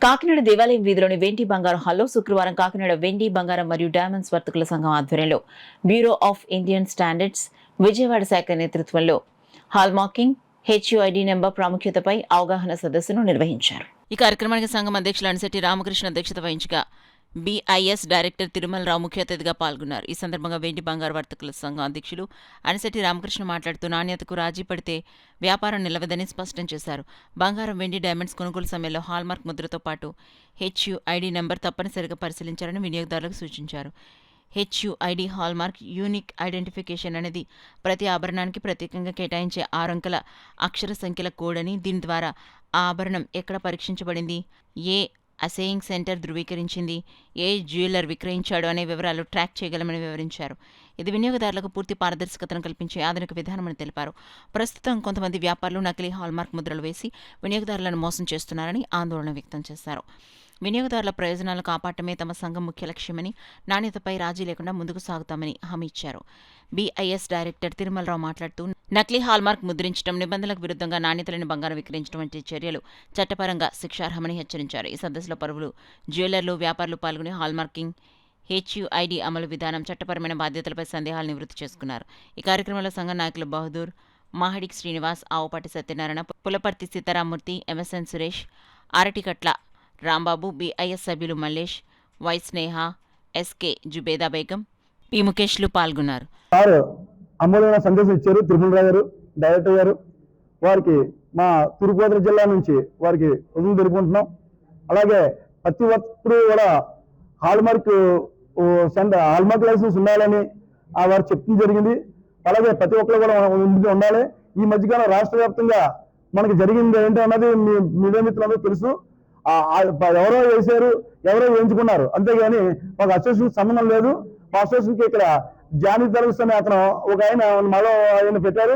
కాకినాడ దేవాలయం వీధిలోని వెండి బంగారం హాల్లో శుక్రవారం కాకినాడ వెండి బంగారం మరియు డైమండ్స్ వర్తకుల సంఘం ఆధ్వర్యంలో bureau of Indian standards Vijayawada శాఖ నేతృత్వంలో హాల్మార్కింగ్ హెచ్యుఐడి నెంబర్ ప్రాముఖ్యతపై అవగాహన సదస్సును నిర్వహించారు. ఈ కార్యక్రమానికి సంఘం అధ్యక్షులు అనిశెట్టి రామకృష్ణ అధ్యక్షత వహించగా బీఐఎస్ డైరెక్టర్ తిరుమలరావు ముఖ్య అతిథిగా పాల్గొన్నారు. ఈ సందర్భంగా వెండి బంగారు వర్తకుల సంఘం అధ్యక్షులు అనిశెట్టి రామకృష్ణ మాట్లాడుతూ నాణ్యతకు రాజీ పడితే వ్యాపారం నిలవదని స్పష్టం చేశారు. బంగారం, వెండి, డైమండ్స్ కొనుగోలు సమయంలో హాల్మార్క్ ముద్రతో పాటు హెచ్యుఐడి నెంబర్ తప్పనిసరిగా పరిశీలించాలని వినియోగదారులకు సూచించారు. హెచ్యుఐడి హాల్మార్క్ యూనిక్ ఐడెంటిఫికేషన్ అనేది ప్రతి ఆభరణానికి ప్రత్యేకంగా కేటాయించే 6 అంకెల అక్షర సంఖ్యల కోడ్ అని, దీని ద్వారా ఆ ఆభరణం ఎక్కడ పరీక్షించబడింది, ఏ అసేయింగ్ సెంటర్ ధృవీకరించింది, ఏ జ్యువెలర్ విక్రయించాడు అనే వివరాలు ట్రాక్ చేయగలమని వివరించారు. ఇది వినియోగదారులకు పూర్తి పారదర్శకతను కల్పించే ఆధునిక విధానమని తెలిపారు. ప్రస్తుతం కొంతమంది వ్యాపారులు నకిలీ హాల్మార్క్ ముద్రలు వేసి వినియోగదారులను మోసం చేస్తున్నారని ఆందోళన వ్యక్తం చేశారు. వినియోగదారుల ప్రయోజనాలు కాపాడటమే తమ సంఘం ముఖ్య లక్ష్యమని, నాణ్యతపై రాజీ లేకుండా ముందుకు సాగుతామని హామీ ఇచ్చారు. బీఐఎస్ డైరెక్టర్ తిరుమలరావు మాట్లాడుతూ నకిలీ హాల్మార్క్ ముద్రించడం, నిబంధనలకు విరుద్ధంగా నాణ్యత లేని బంగారం విక్రయించడం వంటి చర్యలు చట్టపరంగా శిక్షార్హమని హెచ్చరించారు. ఈ సదస్సులో పలువురు జ్యువెలర్లు, వ్యాపారులు పాల్గొని హాల్మార్కింగ్, హెచ్యుఐడి అమలు విధానం, చట్టపరమైన బాధ్యతలపై సందేహాలు నివృత్తి చేసుకున్నారు. ఈ కార్యక్రమంలో సంఘ నాయకులు బహదూర్, మాహడిక్ శ్రీనివాస్, ఆవుపాటి సత్యనారాయణ, పులపర్తి సీతారామూర్తి, ఎంఎస్ఎన్ సురేష్, అరటికట్ల రాంబాబు, బీఐఎస్ సభ్యులు Mallesh, Y Sneha, SK Jubeda Begum, P ముఖేష్లు పాల్గొన్నారు. అమూల్యమైన సందేశం ఇచ్చారు తిరుమలరావు గారు, డైరెక్టర్ గారు. వారికి మా తూర్పుగోదావరి జిల్లా నుంచి వారికి వదులు తెలుపుకుంటున్నాం. అలాగే ప్రతి ఒక్కరు కూడా హాల్మార్క్ హాల్మార్క్ లైసెన్స్ ఉండాలని వారు చెప్పడం జరిగింది. అలాగే ప్రతి ఒక్కరు కూడా ఉండాలి. ఈ మధ్యకాలం రాష్ట్ర వ్యాప్తంగా మనకి జరిగింది ఏంటన్నది మీడియా మిత్రులందరూ తెలుసు. ఎవరో వేశారు, ఎవరో వేయించుకున్నారు, అంతేగాని మాకు అసోసియేషన్ సంబంధం లేదు. మా అసోసియేషన్కి ఇక్కడ జానీ తరగస్ అనే అతను ఒక మరో ఆయన పెట్టారు.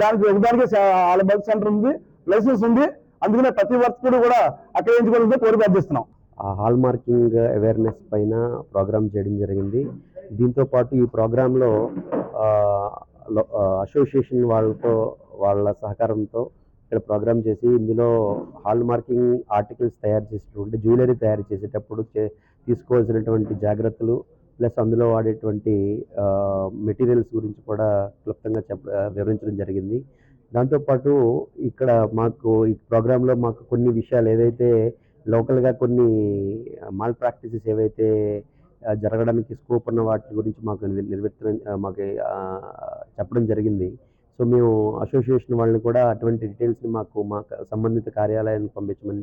దానికి ఒకదానికి హాల్మార్క్ సెంటర్ ఉంది, లైసెన్స్ ఉంది. అందుకనే ప్రతి వర్తకుడు కూడా అక్కడ వేయించుకోవాలని కోరిక అర్థిస్తున్నాం. హాల్మార్కింగ్ అవేర్నెస్ పైన ప్రోగ్రామ్ చేయడం జరిగింది. దీంతో పాటు ఈ ప్రోగ్రాంలో అసోసియేషన్ వాళ్ళ సహకారంతో ఇక్కడ ప్రోగ్రామ్ చేసి ఇందులో హాల్ మార్కింగ్ ఆర్టికల్స్ తయారు చేసేటువంటి జ్యువెలరీ తయారు చేసేటప్పుడు తీసుకోవాల్సినటువంటి జాగ్రత్తలు, ప్లస్ అందులో వాడేటువంటి మెటీరియల్స్ గురించి కూడా క్లుప్తంగా వివరించడం జరిగింది. దాంతోపాటు ఇక్కడ మాకు ఈ ప్రోగ్రాంలో మాకు కొన్ని విషయాలు ఏదైతే లోకల్గా కొన్ని మాల్ ప్రాక్టీసెస్ ఏవైతే జరగడానికి స్కోప్ ఉన్న వాటి గురించి మాకు చెప్పడం జరిగింది. సో మేము అసోసియేషన్ వాళ్ళని కూడా అటువంటి డీటెయిల్స్ని మా సంబంధిత కార్యాలయానికి పంపించమని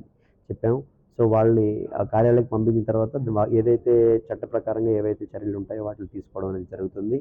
చెప్పాము. సో వాళ్ళని ఆ కార్యాలయానికి పంపించిన తర్వాత ఏదైతే చట్ట ప్రకారంగా ఏవైతే చర్యలు ఉంటాయో వాటిని తీసుకోవడం అనేది జరుగుతుంది.